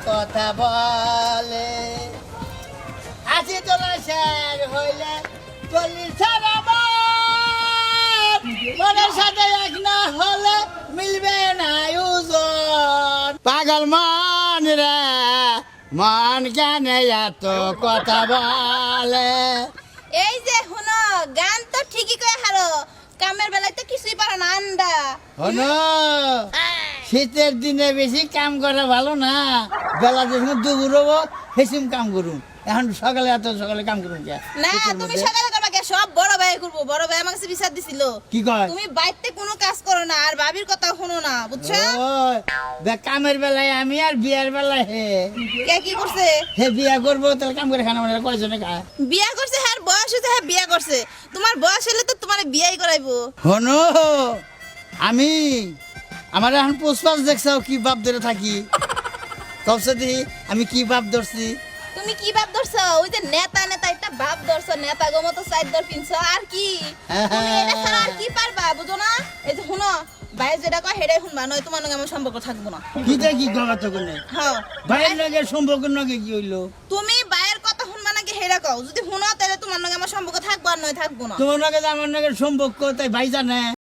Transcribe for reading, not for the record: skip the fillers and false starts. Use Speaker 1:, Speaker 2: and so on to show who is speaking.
Speaker 1: কথা বলে আজি তোলা শের হইলে 40 ছাড়া মনের সাথে এক না হলে মিলবে না ওজন পাগল মন রে মন কেন এত কথা বলে
Speaker 2: এই যে শুনো গান তো ঠিকই কয়ে হারো কামের বেলায় তো কিছুই পারো না আন্ডা
Speaker 1: হনো শীতের দিনে বেশি কাম করা ভালো না বেলা যখন দুপুর হবো হেসিম কাম করুন এখন সকালে এত সকালে কাম করুন কে
Speaker 2: না তুমি সকালে করবা কে সব বড় ভাই করবো বড় ভাই আমাকে বিচার দিছিল
Speaker 1: কি কয়
Speaker 2: তুমি বাইতে কোনো কাজ করো না আর ভাবির কথা শুনো না বুঝছো
Speaker 1: ওই কামের বেলায় আমি আর বিয়ার বেলায়
Speaker 2: কে কি করছে
Speaker 1: হে বিয়া করবো তাহলে কাম করে খানা মানে কয়জনে খায়
Speaker 2: বিয়া করছে হ্যাঁ বয়স হয়েছে হ্যাঁ বিয়া করছে তোমার বয়স হলে তো তোমার বিয়াই করাইবো
Speaker 1: হনো আমি আমার এখন পোস্টপাস দেখছাও কি বাপ ধরে থাকি কবসে দি আমি কি বাপ ধরছি
Speaker 2: তুমি কি ভাব ধরছো ওই যে নেতা নেতা একটা ভাব ধরছো নেতা গো মতো সাইড ধর পিনছো আর কি তুমি এটা ছাড়া আর কি পারবা বুঝো না এই যে শুনো ভাই যেটা কয় হেডাই শুনবা নয় তোমার সঙ্গে আমার সম্পর্ক থাকবো না
Speaker 1: কি দেখি গলাতে কোনে
Speaker 2: হ্যাঁ
Speaker 1: ভাইয়ের লগে সম্পর্ক নগে কি হইলো
Speaker 2: তুমি ভাইয়ের কথা শুনবা নাকি হেডা কও যদি শুনো তাহলে তোমার সঙ্গে আমার সম্পর্ক থাকবো আর নয় থাকবো না
Speaker 1: তোমার লগে আমার লগে সম্পর্ক তাই ভাই জানে